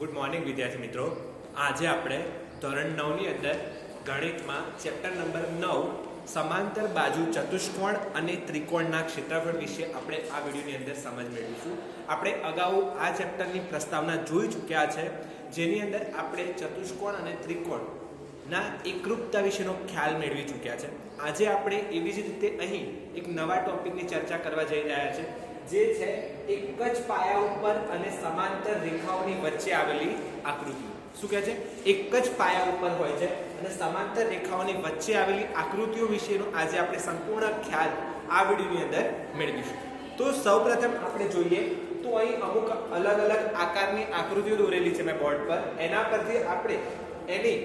Good morning વિદ્યાર્થી મિત્રો। આજે આપણે ધોરણ 9 ની અંદર ગણિતમાં ચેપ્ટર નંબર 9 સમાંતર બાજુ ચતુષ્કોણ અને ત્રિકોણના ક્ષેત્રફળ વિશે આપણે આ વિડિયોની અંદર સમજ મેળવીશું। આપણે અગાઉ આ ચેપ્ટરની પ્રસ્તાવના જોઈ ચૂક્યા છે, જેની અંદર આપણે ચતુષ્કોણ અને ત્રિકોણના એકરૂપતા વિશેનો ખ્યાલ મેળવી ચૂક્યા છે। આજે આપણે એવી જ રીતે અહીં એક નવા ટોપિકની ચર્ચા કરવા જઈ રહ્યા છે, જે છે એક જ પાયા ઉપર અને સમાંતર રેખાઓની વચ્ચે આવેલી આકૃતિ। શું કહે છે? એક જ પાયા ઉપર હોય છે અને સમાંતર રેખાઓની વચ્ચે આવેલી આકૃતિઓ વિશેનો આજે આપણે સંપૂર્ણ ખ્યાલ આ વિડિયોની અંદર મેળવીશું। તો સૌપ્રથમ આપણે જોઈએ તો અહીં અમુક અલગ અલગ આકારની આકૃતિઓ દોરેલી છે મેં બોર્ડ પર, એના પરથી આપણે એની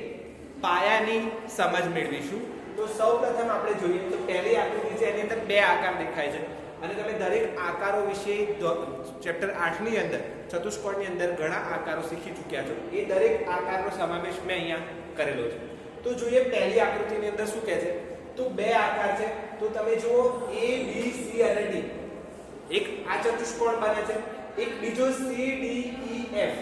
પાયાની સમજ મેળવીશું। તો સૌપ્રથમ આપણે જોઈએ તો પહેલી આકૃતિ છે, એની અંદર બે આકાર દેખાય છે અને તમે દરેક આકારો વિશે ચેપ્ટર 8 ની અંદર ચતુષ્કોણની અંદર ઘણા આકારો શીખી ચૂક્યા છો। એ દરેક આકારનો સમાવેશ મેં અહીંયા કરેલો છે। તો જોઈએ પહેલી આકૃતિની અંદર શું કહે છે, તો બે આકાર છે। તો તમે જુઓ A B C અને D, એક આ ચતુષ્કોણ બને છે, એક બીજો C D E F,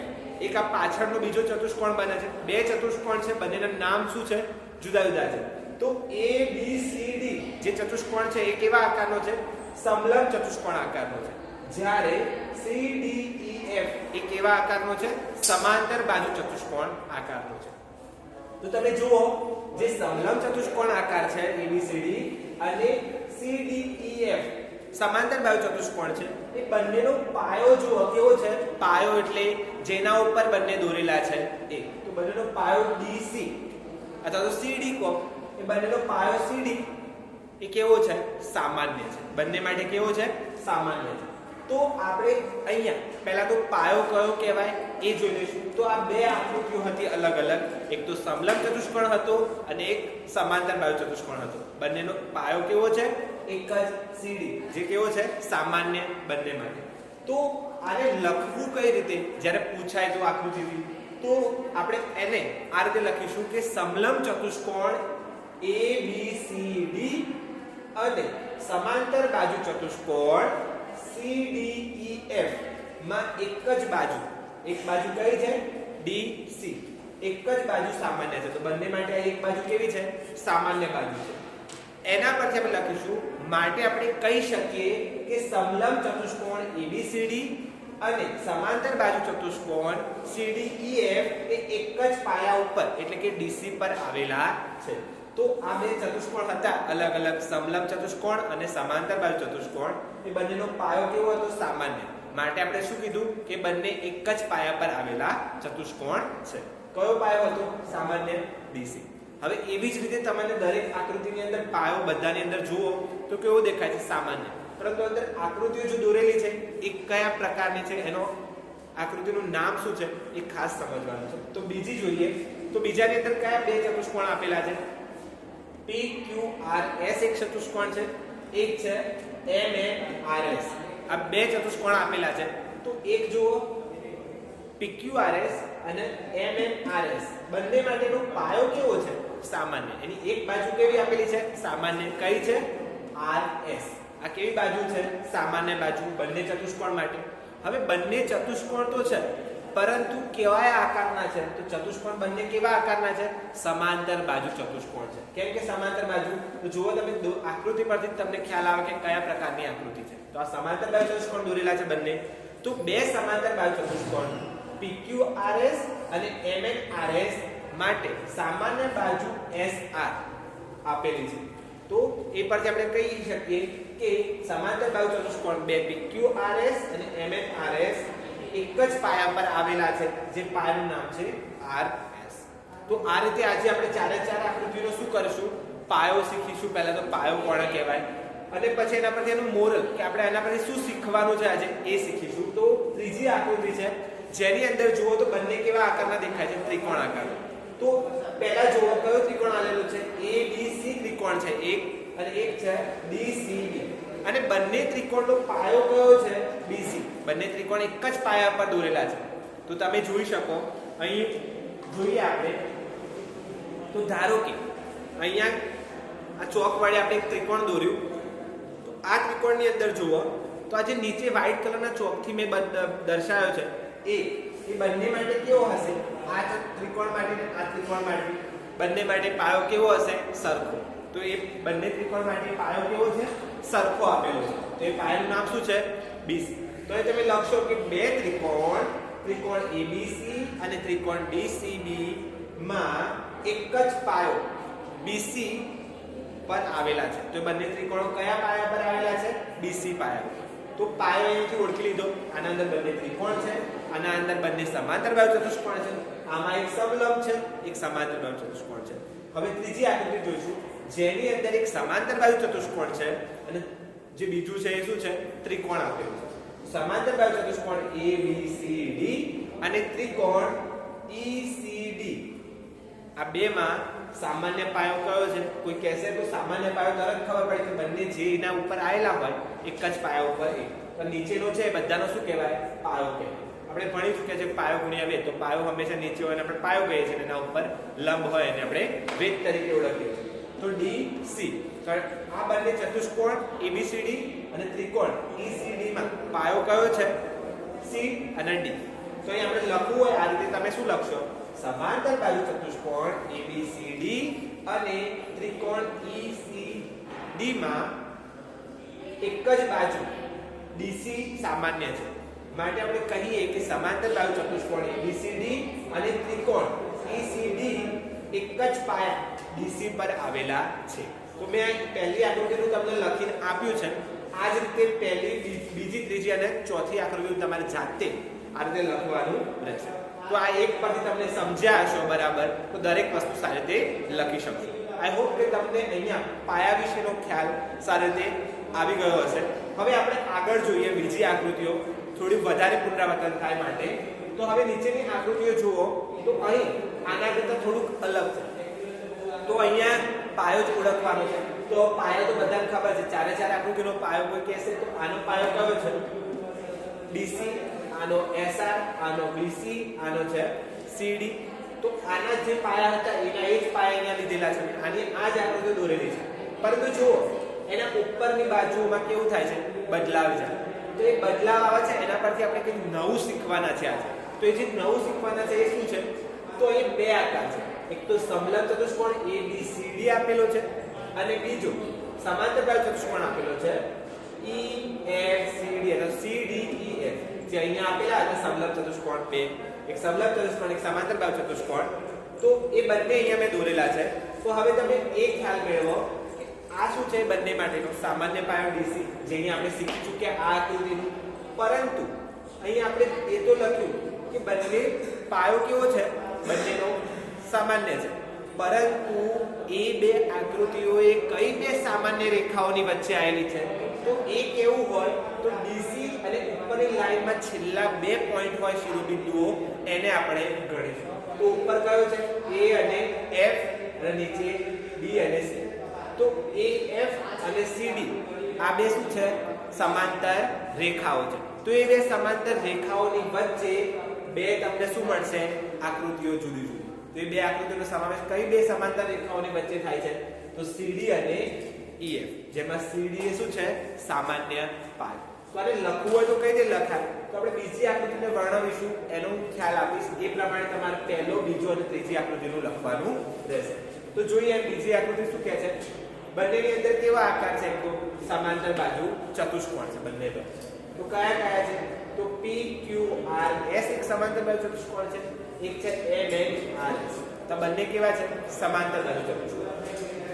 એક આ પાછળનો બીજો ચતુષ્કોણ બને છે। બે ચતુષ્કોણ છે, બંનેના નામ શું છે? જુદા જુદા છે। તો A B C D જે ચતુષ્કોણ છે એ કેવા આકારનો છે? સમલંબ ચતુષ્કોણ આકારનો છે। જ્યારે C D E F એ કેવા આકારનો છે? સમાંતર બાજુ ચતુષ્કોણ આકારનો છે। તો તમે જુઓ જે સમલંબ ચતુષ્કોણ આકાર છે ABCD અને C D E F સમાંતર બાજુ ચતુષ્કોણ છે, એ બંનેનો પાયો જુઓ કેવો છે? પાયો એટલે જેના ઉપર બંને દોરેલા છે એ। તો બંનેનો પાયો DC અથવા તો CD કો, એ બંનેનો પાયો CD એ કેવો છે? સામાન્ય છે। બંને માટે કેવો છે? સામાન્ય છે। તો આપણે અહીંયા પહેલા તો પાયો કયો કહેવાય એ જોઈ લઈશું। તો આ બે આકૃતિઓ હતી અલગ અલગ, એક તો સમલંબ ચતુષ્કોણ હતો અને એક સમાંતર બાજુ ચતુષ્કોણ હતો। બંનેનો પાયો કેવો છે? એક જ CD, જે કેવો છે? સામાન્ય બંને માટે। તો આને લખવું કઈ રીતે જ્યારે પૂછાય તો આકૃતિથી, તો આપણે એને આ રીતે લખીશું કે સમલંબ ચતુષ્કોણ ABCD અને સમાંતર બાજુ ચતુષ્કોણ CDEF માં એક જ બાજુ, એક બાજુ કઈ છે? DC, એક જ બાજુ સામાન્ય છે। તો બંને માટે આ એક બાજુ કેવી છે? સામાન્ય બાજુ છે। એના પરથી આપણે લખીશું, માટે આપણે કહી શકીએ કે સમલંબ ચતુષ્કોણ ABCD અને સમાંતર બાજુ ચતુષ્કોણ CDEF એ એક જ પાયા ઉપર એટલે કે DC પર આવેલા છે। તો આ બે ચતુષ્કોણ હતા અલગ અલગ, સમલંબ ચતુષ્કોણ અને સમાંતર બાજુ ચતુષ્કોણ, એ બંનેનો પાયો કેવો હતો? સામાન્ય। માટે આપણે શું કીધું કે બંને એક જ પાયા પર આવેલા ચતુષ્કોણ છે। કયો પાયો હતો? સામાન્ય DC। હવે એવી જ રીતે તમને દરેક આકૃતિની અંદર પાયો બધાની અંદર જુઓ તો કેવો દેખાય છે? સામાન્ય। પરંતુ અંદર આકૃતિઓ જો દોરેલી છે એ કયા પ્રકારની છે, એનો આકૃતિનું નામ શું છે એ ખાસ સમજવાનું છે। તો બીજી જોઈએ તો બીજાની અંદર કયા બે ચતુષ્કોણ આપેલા છે? PQRS એક ચતુષ્કોણ છે, એક છે MNRS। આ બે ચતુષ્કોણ આપેલા છે। તો એક જુઓ PQRS અને MNRS, બંને માટેનો પાયો કેવો છે? સામાન્ય। એની એક બાજુ કેવી આપેલી છે? સામાન્ય। કઈ છે? RS। આ કેવી બાજુ છે? સામાન્ય બાજુ, બંને ચતુષ્કોણ માટે। હવે બંને ચતુષ્કોણ તો છે, પરંતુ કેવા આકારના છે? તો ચતુષ્કોણ બંને કેવા આકારના છે? સમાંતર બાજુ ચતુષ્કોણ છે। કેમ કે સમાંતર બાજુ? તો જુઓ તમે આકૃતિ પરથી તમને ખ્યાલ આવે કે કયા પ્રકારની આકૃતિ છે। તો આ સમાંતર બાજુ ચતુષ્કોણ દોરેલા છે બંને। તો બે સમાંતર બાજુ ચતુષ્કોણ PQRS અને MNRS માટે સામાન્ય બાજુ SR આપેલી છે। તો એ પરથી આપણે કહી શકીએ કે સમાંતર બાજુ ચતુષ્કોણ બે PQRS અને MNRS એક જ પાયા પર આવેલા છે, જે પાયાનું નામ છે RS। તો આ રીતે આજે આપણે ચારે ચાર આકૃતિનો શું કરીશું? પાયો શીખીશું। પહેલા તો પાયો કોને કહેવાય અને પછી એના પરથી એનું મોરલ કે આપણે એના પરથી શું શીખવાનું છે આજે એ શીખીશું। તો ત્રીજી આકૃતિ છે, જેની અંદર જુઓ તો બંને કેવા આકારના દેખાય છે? ત્રિકોણ આકાર। તો પહેલા જુઓ કયો ત્રિકોણ આલેલો છે? ABC ત્રિકોણ છે એક, અને એક છે DCB, અને બંને ત્રિકોણનો પાયો કયો છે? BC। બંને ત્રિકોણ એક જ પાયા પર દોરેલા છે। તો તમે જોઈ શકો, અહીં જોઈએ આપણે તો ધારો કે અહીંયા આ ચોક વડે આપણે એક ત્રિકોણ દોર્યું, તો આ ત્રિકોણની અંદર જુઓ તો આ જે નીચે વ્હાઈટ કલરના ચોકથી મેં દર્શાવ્યો છે એ બંને માટે કેવો હશે? આ ત્રિકોણ માટે ને આ ત્રિકોણ માટે બંને માટે પાયો કેવો હશે? સરખો. તો એ બંને ત્રિકોણ માટે પાયો કેવો છે? સરખો આપેલો છે. તો એ પાયાનું નામ શું છે? BC. તો એ તમે લખશો કે બે ત્રિકોણ ABC અને ત્રિકોણ DCB માં એક જ પાયો BC પર આવેલા છે. તો બંને ત્રિકોણો કયા પાયા પર આવેલા છે? BC પાયા. તો પાયો અહીંથી ઓળખી લીધો. આના અંદર બંને ત્રિકોણ છે, આના અંદર બંને સમાંતર બાજુ ચતુષ્કોણ છે, આમાં એક સમલંબ છે, એક સમાંતર બાજુ ચતુષ્કોણ છે. હવે ત્રીજી આકૃતિ જોઈશું જેની અંદર એક સમાંતર બાજુ ચતુષ્કોણ છે અને જે બીજું છે એ શું છે? ત્રિકોણ આપેલું છે. સમાંતર બાજુ ચતુષ્કોણ ABCD અને ત્રિકોણ ECD. આ બેમાં સામાન્ય પાયો કયો છે? કોઈ કહેશે તો સામાન્ય પાયો તરત ખબર પડે કે બંને જે એના ઉપર આવેલા હોય એક જ પાયા ઉપર એક. પણ નીચેનો છે બધાનો શું કહેવાય? પાયો કહેવાય. આપણે ભણી ચૂક્યા છે પાયો ગુણ્યા વેધ. તો પાયો હંમેશા નીચે હોય અને આપણે પાયો કહીએ છીએ, એના ઉપર લંબ હોય અને આપણે વેધ તરીકે ઓળખીએ છીએ. તો DC. આ બંને ચતુષ્કોણ ABCD અને ત્રિકોણ ECD માં પાયો કયો છે? C અને D. તો અહીં આપણે લખવું હોય આ રીતે તમે શું લખશો? સમાંતર બાજુ ચતુષ્કોણ ABCD અને ત્રિકોણ ECD માં એક જ બાજુ DC સામાન્ય છે. માટે આપણે કહીએ કે સમાંતર બાજુ ચતુષ્કોણ ABCD અને ત્રિકોણ ECD એક જ પાયા DC પર આવેલા છે. તો મેં પહેલી આકૃતિનું તમને લખીને આપ્યું છે. આ જ રીતે પહેલી, બીજી, ત્રીજી અને ચોથી આકૃતિ તમારે જાતે આ રીતે લખવાનું રહેશે. તો આ એક પરથી તમને સમજ્યા હશો બરાબર, તો દરેક વસ્તુ સારી રીતે લખી શકશો. આઈ હોપ કે તમને અહીંયા પાયા વિશેનો ખ્યાલ સારી રીતે આવી ગયો હશે. હવે આપણે આગળ જોઈએ બીજી આકૃતિઓ થોડી વધારે પુનરાવર્તન થાય માટે. તો હવે નીચેની આકૃતિઓ જુઓ તો અહીં આના કરતાં થોડુંક અલગ છે. તો અહીંયા પાયો જ ઓળખવાનો છે. તો પાયો તો બધાને ખબર છે, ચારે ચાર આકૃતિનો પાયો કોઈ કહેશે તો આનો પાયો કયો છે? BC, આનો SR, આનો BC, આનો છે CD. તો આના જે પાયા હતા એના એ જ પાયા અહીંયા લીધેલા છે. આની આ જ આકૃતિ દોરેલી છે. પરંતુ જુઓ એના ઉપરની બાજુમાં કેવું થાય છે? બદલાવ જાય. તો એ બદલાવ આવે છે એના પરથી આપણે કંઈક નવું શીખવાના છે આજે. તો એ જે નવું શીખવાના છે એ શું છે? તો એ બે આકાર છે. એક તો સમલંબ ચતુષ્કોણ ABCD આપેલો છે અને બીજો સમાંતર બાજુ ચતુષ્કોણ આપેલો છે EFCD એટલે CDEF. જે અહીંયા આપેલા હતા સમલંબ ચતુષ્કોણ બે, એક સમલંબ ચતુષ્કોણ, એક સમાંતર બાજુ ચતુષ્કોણ. તો એ બંને અહીંયા મેં દોરેલા છે. તો હવે તમે એ ખ્યાલ મેળવો કે આ શું છે? બંને માટેનો સામાન્ય પાયો DC, જેની આપણે શીખી ચૂક્યા આ આકૃતિનું. પરંતુ અહીં આપણે એ તો લખ્યું કે બંને પાયો કેવો છે? બંનેનો સામાન્ય છે. પરંતુ એ બે આકૃતિઓ એ કઈ બે સામાન્ય રેખાઓની વચ્ચે આવેલી છે? તો એ કેવું હોય? તો DC અને ઉપરની લાઈનમાં છેલ્લા બે પોઈન્ટ હોય શિરોબિંદુઓ, એને આપણે ગણીશું. તો ઉપર કયો છે? A અને F અને નીચે B અને C. તો AF અને CD આ બે શું છે? સમાંતર રેખાઓ છે. તો એ બે સમાંતર રેખાઓની વચ્ચે બે તમને શું મળશે? આકૃતિઓ જુદી જુદી. તો એ બે આકૃતિઓનો સમાવેશ કઈ બે સમાંતર રેખાઓની વચ્ચે થાય છે? તો CD અને EF, જેમાં CD એ શું છે? સામાન્ય પાયો. તો આને લખવું હોય તો કઈ રીતે લખાય? તો આપણે બીજી આકૃતિને વર્ણવીશું, એનો ખ્યાલ આપીશ. એ પ્રમાણે તમારે પહેલો, બીજો અને ત્રીજી આકૃતિનું લખવાનું રહેશે. તો જોઈએ બીજી આકૃતિ શું કહે છે? બંનેની અંદર કેવા આકાર છે? તો સમાંતર બાજુ ચતુષ્કોણ છે બંને પર. તો કયા કયા છે? તો PQRS એક સમાંતર બાજુ ચતુષ્કોણ છે, એક છે MNRS. તો બંને કેવા છે? સમાંતર બાજુ ચતુષ્કોણ.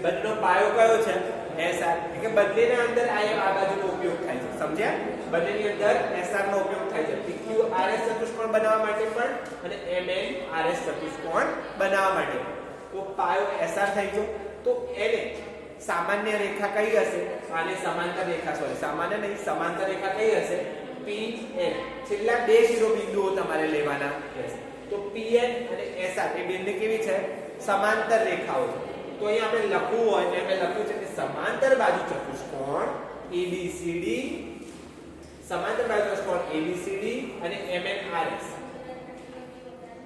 બંનેનો પાયો કયો છે? SR. એટલે બંનેના અંદર આ બાજુનો ઉપયોગ થાય છે. સમજ્યા? બંનેની અંદર SR નો ઉપયોગ થાય છે. PQRS ચતુષ્કોણ બનાવવા માટે પણ અને MNRS ચતુષ્કોણ બનાવવા માટે. તો પાયો SR થઈ ગયો. તો એને સામાન્ય રેખા કઈ હશે? આને સમાંતર રેખા, સોરી સામાન્ય નહીં, સમાંતર રેખા કઈ હશે? PN. છેલ્લા બે શિરોબિંદુઓ તમારે લેવાના રહેશે. તો PN અને SR એ બંને કેવી છે? સમાંતર રેખાઓ છે. તો અહીં આપણે લખવું હોય તો મેં લખ્યું છે કે સમાંતર બાજુ ચતુષ્કોણ ABCD, સમાંતર બાજુ ચતુષ્કોણ ABCD અને MNRS.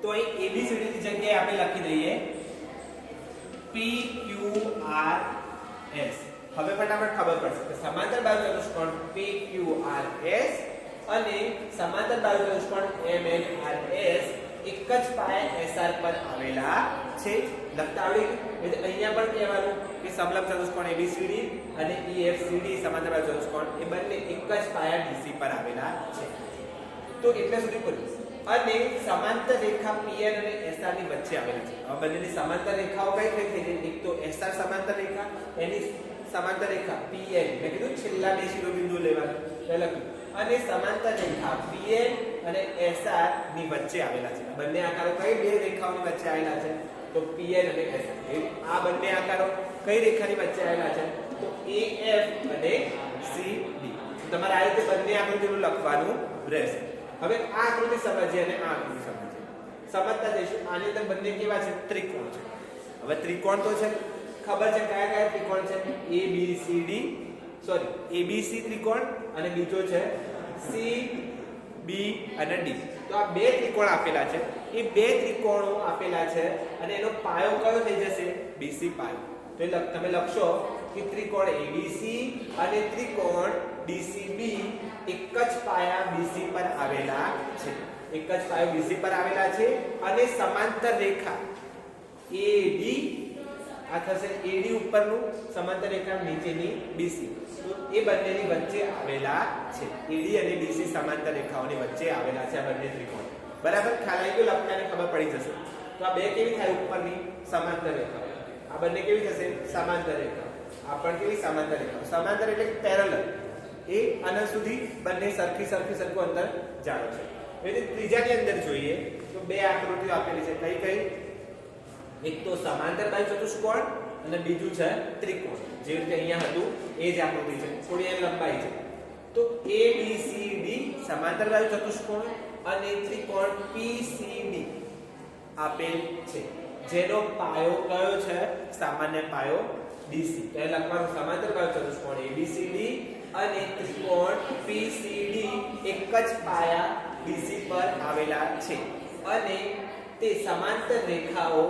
તો અહીં ABCD ની જગ્યાએ આપણે લખી દઈએ PQRS. હવે ફટાફટ ખબર પડશે કે સમાંતર બાજુ ચતુષ્કોણ PQRS અને સમાંતર બાજુ ચતુષ્કોણ MNRS એક જ પાયા SR પર આવેલા છે. લખતા આવડી ગયું. એટલે અહીંયા પણ કહેવાનું કે સમલંબ ચતુષ્કોણ ABCD અને EFCD સમાંતર બાજુ ચતુષ્કોણ એ બંને એક જ પાયા DC પર આવેલા છે. તો એટલે સુધી બોલ્યું. અને સમાંતર રેખા PN અને SR ની વચ્ચે આવેલી છે. હવે બંનેની સમાંતર રેખાઓ કઈ કઈ થઈ જાય? એક તો SR સમાંતર રેખા, એની સમાંતર રેખા PN. મેં કીધું છેલ્લા બે શિરોબિંદુઓ લેવાના. લખ્યું. અને સમાંતર રેખા PN અને SR ની વચ્ચે આવેલા છે. બંને આકારો કઈ બે રેખાઓની વચ્ચે આવેલા છે? તો PN અને SR. આ બંને આકારો કઈ રેખાની વચ્ચે આવેલા છે? તો AF અને CD. તમારે આ રીતે બંને આકૃતિનું લખવાનું રહેશે. હવે આ આકૃતિ સમજીએ અને આ આકૃતિ સમજીએ. સમજતા જઈશું. આની અંદર બંને કેવા છે? ત્રિકોણ છે. હવે ત્રિકોણ તો છે, ખબર છે કયા કયા ત્રિકોણ છે? ABC ત્રિકોણ અને બીજો છે CB અને D. તો આ બે ત્રિકોણ આપેલા છે. એ બે ત્રિકોણો આપેલા છે અને એનો પાયો કયો થઈ જશે? BC પાયો. તો તમે લખશો કે ત્રિકોણ ABC અને ત્રિકોણ DCB એક જ પાયા BC પર આવેલા છે. એક જ પાયો BC પર આવેલા છે અને સમાંતર રેખા AD આ થશે AD ઉપરનું, સમાંતર રેખા નીચેની BC. તો એ બંનેની વચ્ચે આવેલા છે. AD અને BC સમાંતર રેખાઓની વચ્ચે આવેલા છે આ બંને ત્રિકોણ. બરાબર? ખ્યાલ આવી ગયો? લખતાને ખબર પડી જશે. તો આ બે કેવી થાય? ઉપરની સમાંતર રેખા. આ બંને કેવી થશે? સમાંતર રેખા. આ પણ કેવી? સમાંતર રેખા. સમાંતર એટલે પેરેલલ. એ આના સુધી બંને સરખું અંતર જાળવે છે. એટલે ત્રીજાની અંદર જોઈએ તો બે આકૃતિઓ આપેલી છે. કઈ કઈ? એક તો સમાંતર બાજુ ચતુષ્કોણ અને બીજું છે ત્રિકોણ. જે રીતે અહીંયા હતું એ જ આકૃતિ છે. થોડી એની લંબાઈ છે. તો ABCD સમાંતર બાજુ ચતુષ્કોણ અને ત્રિકોણ PCD આપેલ છે. જેનો પાયો કયો છે? સામાન્ય પાયો DC. એટલે લખવાનું સમાંતર બાજુ ચતુષ્કોણ ABCD અને ત્રિકોણ PCD એક જ પાયા BC પર આવેલા છે અને તે સમાંતર રેખાઓ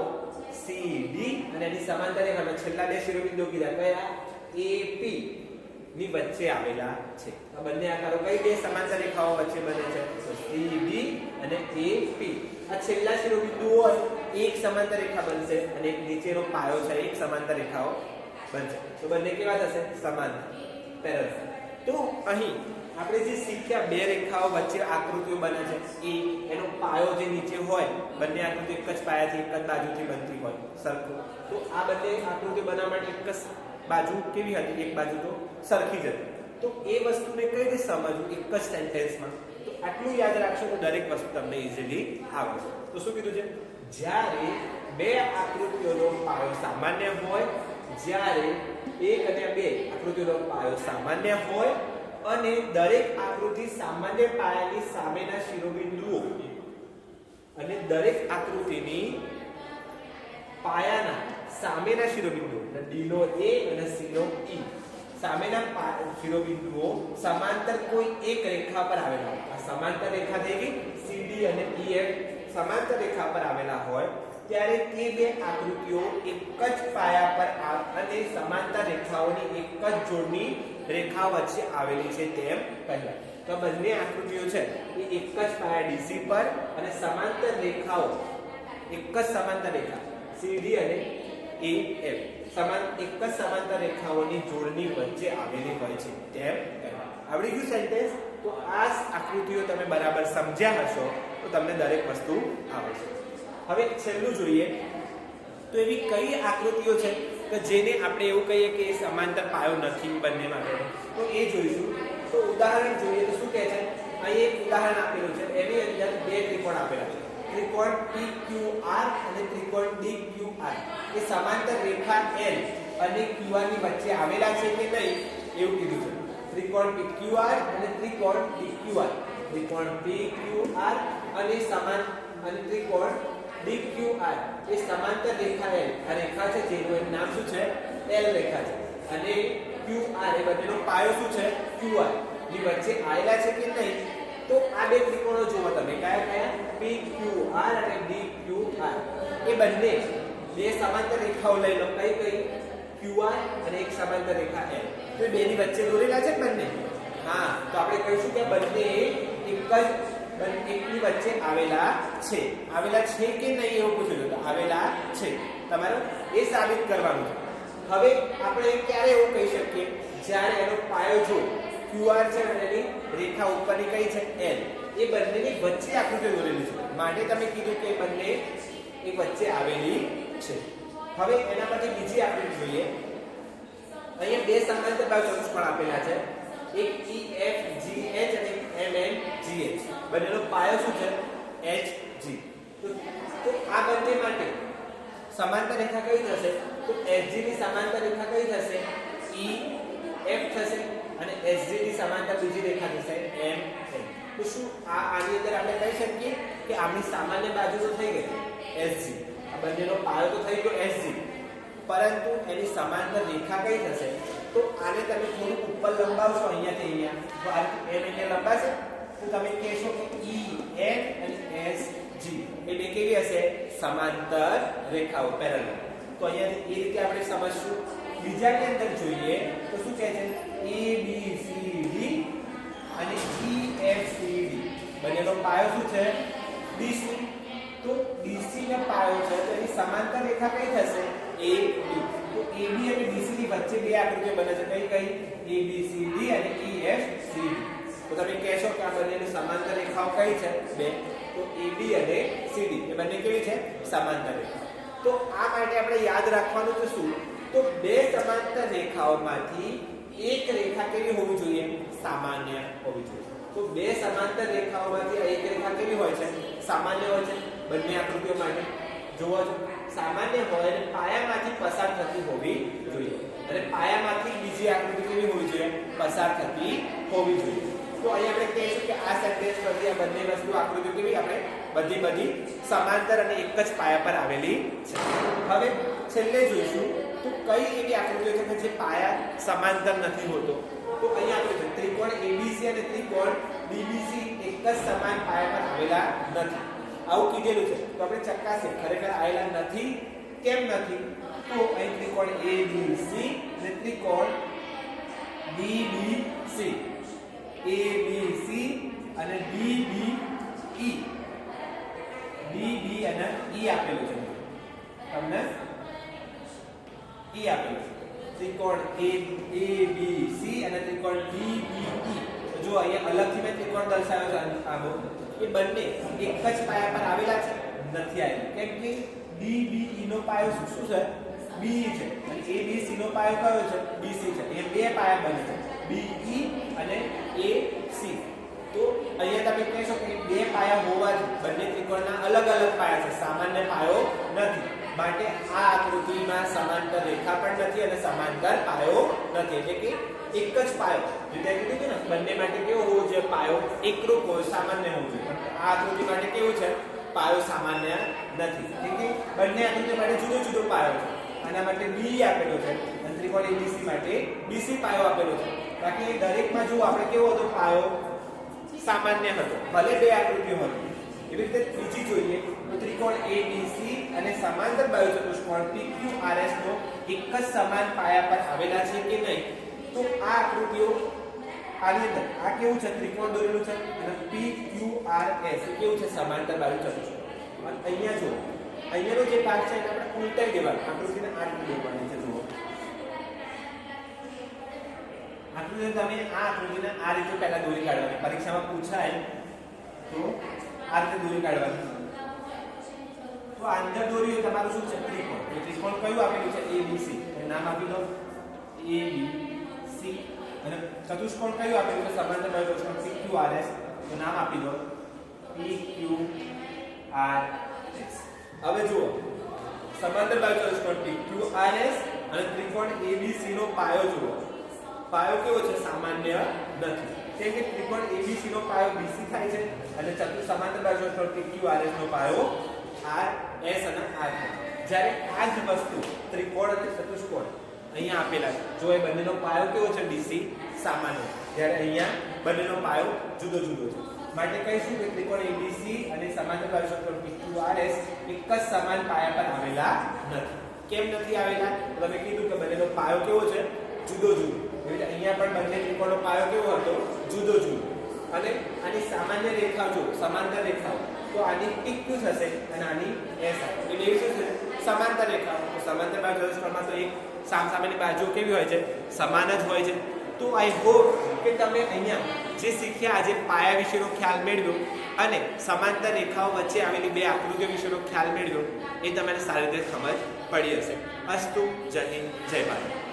CD અને એની સમાંતર રેખામાં છેલ્લા બે શિરોબિંદુઓ કીધા કયા? AP ની વચ્ચે આવેલા છે. આ બંને આકારો કઈ બે સમાંતર રેખાઓ વચ્ચે બને છે? CD અને AP. આ છેલ્લા શિરોબિંદુઓ હોય એક સમાંતર રેખા બનશે અને એક નીચેનો પાયો છે એક સમાંતર રેખાઓ બનશે. તો બંને કેવા થશે? સમાંતર, પેરેલલ. તો અહીં આપણે જે શીખ્યા બે રેખાઓ વચ્ચે આકૃતિઓ બને છે એનો પાયો જે નીચે હોય, બંને આકૃતિ એક જ પાયાથી એક જ બાજુથી બનતી હોય સરખું. તો આ બંને આકૃતિ બનાવવા માટે એક જ બાજુ કેવી હતી? એક બાજુ તો સરખી જ હતી. તો એ વસ્તુને કઈ રીતે સમજવું એક જ સેન્ટેન્સમાં? તો આટલું યાદ રાખશો તો દરેક વસ્તુ તમને ઈઝીલી આવશે. તો શું કીધું છે? જ્યારે બે આકૃતિઓનો પાયો સામાન્ય હોય, જ્યારે એક અને બે આકૃતિઓનો પાયો સામાન્ય હોય અને દરેક આકૃતિ સામાન્ય પાયાની સામેના શિરોબિંદુઓ અને દરેક આકૃતિની પાયાના સામેના શિરોબિંદુઓ D નો A અને C નો E સામેના શિરોબિંદુઓ સમાંતર કોઈ એક રેખા પર આવેલા હોય. આ સમાંતર રેખા થઈ ગઈ CD અને EF સમાંતર રેખા પર આવેલા હોય ત્યારે તે બે આકૃતિઓ એક જ પાયા પર અને સમાંતર રેખાઓની એક જ જોડની રેખા વચ્ચે આવેલી છે તેમ કહેવાય. તો બંને આકૃતિઓ છે એ એક જ પાયા DC પર અને સમાંતર રેખાઓ એક જ સમાંતર રેખા CD અને AF એક જ સમાંતર રેખાઓની જોડની વચ્ચે આવેલી હોય છે તેમ કહેવાય. આવડી ગયું સેન્ટેન્સ? તો આ આકૃતિઓ તમે બરાબર સમજ્યા હશો તો તમને દરેક વસ્તુ આવડશે. હવે છેલ્લું જોઈએ તો એવી કઈ આકૃતિઓ છે કે જેને આપણે એવું કહીએ કે સમાંતર પાયો નથી બંને માટે? તો એ જોઈશું. તો ઉદાહરણ જોઈએ તો શું કહે છે? અહીં એક ઉદાહરણ આપેલું છે. એની અંદર બે ત્રિકોણ આપેલા છે. ત્રિકોણ PQR અને ત્રિકોણ DQR એ સમાંતર રેખા L અને QR ની વચ્ચે આવેલા છે કે નહીં એવું કીધું છે. ત્રિકોણ PQR અને ત્રિકોણ DQR, ત્રિકોણ PQR અને ત્રિકોણ DQR એ સમાંતર રેખા L. આ રેખા છે જેનું નામ શું છે? L રેખા છે. અને QR એ બંનેનો પાયો શું છે? QR ની વચ્ચે આવેલા છે કે નહીં? તો આ બે ત્રિકોણો જુઓ તમે કયા કયા? PQR અને DQR એ બંને બે સમાંતર રેખાઓ લઈ લો. કઈ QR અને એક સમાંતર રેખા L. તો બેની વચ્ચે દોરેલા છે બંને. હા, તો આપણે કહીશું કે બંને એકની વચ્ચે આવેલા છે. આવેલા છે કે નહીં એવું પૂછ્યું તો આવેલા છે. તમારે એ સાબિત કરવાનું છે. હવે આપણે ક્યારે એવું કહી શકીએ જ્યારે એનો પાયો જો QR છે અને એની રેખા ઉપરની કઈ છે L, એ બંનેની વચ્ચે આકૃતિ દોરેલી છે માટે તમે કીધું કે બંને એક વચ્ચે આવેલી છે. હવે એના પછી બીજી આકૃતિ જોઈએ. અહીંયા બે સમાંતર બાજુ ચતુષ્કોણ આપેલા છે, એક EFGH અને MNGH. બંનેનો પાયો શું છે HG. તો આ બંને માટે સમાંતર રેખા કઈ થશે તો HG ની સમાંતર રેખા કઈ થશે EF થશે અને HG ની સમાંતર બીજી રેખા થશે MN. તો શું આની અંદર આપણે કહી શકીએ કે આમની સામાન્ય બાજુ તો થઈ ગઈ HG, આ બંનેનો પાયો તો થઈ ગયો HG, પરંતુ એની સમાંતર રેખા કઈ થશે તો આને તમે થોડું ઉપર લંબાવશો અહીંયાથી અહીંયા તો આ M એટલે લંબાશે તો તમે કહેશો કે EN અને SG એ બે કેવી હશે સમાંતર રેખાઓ પેરેલલ. તો અહીંયાથી એ રીતે આપણે સમજશું. બીજાની અંદર જોઈએ તો શું કહે છે ABCD અને EFCD બંનેનો પાયો શું છે BC. તો BC નો પાયો છે તો એની સમાંતર રેખા કઈ થશે AB. તો AB અને BC ની વચ્ચે બે આકૃતિઓ બને છે કઈ ABCD અને EFCD. તો તમે કહેશો કે આ બંનેની સમાંતર રેખાઓ કઈ છે બે તો AB અને CD એ બંને કેવી છે સમાંતર રેખા. તો આ માટે આપણે યાદ રાખવાનું છે શું તો બે સમાંતર રેખાઓમાંથી એક રેખા કેવી હોવી જોઈએ સામાન્ય હોવી જોઈએ. તો બે સમાંતર રેખાઓમાંથી એક રેખા કેવી હોય છે સામાન્ય હોય છે. બંને આકૃતિઓ માટે જોવો છો સામાન્ય હોય અને પાયામાંથી પસાર થતી હોવી જોઈએ અને પાયામાંથી બીજી આકૃતિ કેવી હોવી જોઈએ પસાર થતી હોવી જોઈએ. તો અહીંયા આપણે કહીશું કે આ સેન્ટેન્સ પરથી આ બંને વસ્તુ આકૃતિઓ કેવી આપણે બધી સમાંતર અને એક જ પાયા પર આવેલી છે. હવે છેલ્લે જોઈશું તો કઈ એવી આકૃતિઓ છે કે જે પાયા સમાંતર નથી હોતો. તો અહીંયા આપણે છે ત્રિકોણ ABC અને ત્રિકોણ DBC એક જ સમાન પાયા પર આવેલા નથી આવું કીધેલું છે. તો આપણે ચકાસીએ ખરેખર આવેલા નથી કેમ નથી તો અહીં ત્રિકોણ ABC અને ત્રિકોણ DBC ABC અને DBE DB અને E આપેલું છે તમને E આપેલું છે. ત્રિકોણ ABC અને ત્રિકોણ DBE જો અહીંયા અલગથી મેં ત્રિકોણ દર્શાવ્યો છે આવો એ બંને એક જ પાયા પર આવેલા છે નથી આવેલા કેમ કે DBE નો પાયો શું છે B છે અને ABC નો પાયો કયો છે BC છે. એ બે પાયા બને છે BE અને AC. તો અહીંયા તમે કહેશો કે બે પાયા હોવાથી બંને ત્રિકોણના અલગ અલગ પાયા છે સામાન્ય પાયો નથી માટે આ આકૃતિમાં સમાંતર રેખા પણ નથી અને સમાંતર પાયો નથી એટલે કે એક જ પાયો વિદ્યાર્થી કીધું ને બંને માટે કેવો હોવો જોઈએ પાયો એકરૂપ હોય સામાન્ય હોવો જોઈએ. આ આકૃતિ માટે કેવું છે પાયો સામાન્ય નથી એટલે કે બંને આકૃતિ માટે જુદો જુદો પાયો છે. આના માટે B આપેલો છે અને ત્રિકોણ ABC માટે BC પાયો આપેલો છે. બાકી દરેકમાં જો આપણે કેવો હતો પાયો સામાન્ય હતો ભલે બે આકૃતિઓ હતી. એવી રીતે બીજી જોઈએ તો ત્રિકોણ ABC અને સમાંતર બાજુ ચતુષ્કોણ PQRS નો એક જ સમાન પાયા પર આવેલા છે કે નહીં. તો આ આકૃતિઓ આની અંદર આ કેવું છે ત્રિકોણ દોરેલું છે અને PQRS કેવું છે સમાંતર બાજુ ચતુષ્કોણ. અને અહીંયા જો અહીંયાનો જે ભાગ છે એને આપણે ઉલટાઈ દેવાનો આકૃતિને આ રીતે દોરવાની છે. જુઓ આકૃતિ તમે આ આકૃતિને આ રીતે પહેલા દોરી કાઢવાની પરીક્ષામાં પૂછાય તો આ રીતે દોરી કાઢવાની. તો અંદર દોરી તમારું શું છે ત્રિકોણ. એ ત્રિકોણ કયું આપેલું છે ABC એ નામ આપી દો ABC અને ચતુષ્કોણ કયું આપેલું છે સમાંતર બાજુ ચતુષ્કોણ PQRS તો નામ આપી દો PQRS. હવે જુઓ સમાંતર બાજુ ચતુષ્કોણ PQRS અને ત્રિકોણ ABC નો પાયો જુઓ પાયો કેવો છે સામાન્ય નથી કેમ કે ત્રિકોણ ABC નો પાયો BC થાય છે અને સમાંતર બાજુ PQRS નો પાયો RS અને R છે. જ્યારે આ જ વસ્તુ ત્રિકોણ અને ચતુષ્કોણ અહીંયા આપેલા છે જો એ બંનેનો પાયો કેવો છે BC સામાન્ય જ્યારે અહીંયા બંનેનો પાયો જુદો જુદો છે માટે કહીશું કે ત્રિકોણ ABC અને સમાંતર બાજુ ચતુષ્કોણ PQRS એક જ સમાન પાયા પર આવેલા નથી. કેમ નથી આવેલા તમે કીધું કે બંનેનો પાયો કેવો છે જુદો જુદો એવી રીતે અહીંયા પણ બંને ત્રિકોણનો પાયો કેવો હતો જુદો જુદો અને આની સામાન્ય રેખાઓ જો સમાંતર રેખાઓ તો આની પીક શું થશે અને આની એસ એટલે બે શું છે સમાંતર રેખાઓ તો સમાંતર બાજુ ચતુષ્કોણમાં તો એક સામસામેની બાજુ કેવી હોય છે સમાન જ હોય છે તો આઈ હોપ કે તમે અહીંયા જે શીખ્યા આજે પાયા વિશેનો ખ્યાલ મેળવ્યો અને સમાંતર રેખાઓ વચ્ચે આવેલી બે આકૃતિઓ વિશેનો ખ્યાલ મેળવ્યો એ તમને સારી રીતે સમજ પડી હશે. અસ્તુ. જય હિન્દ, જય ભારત.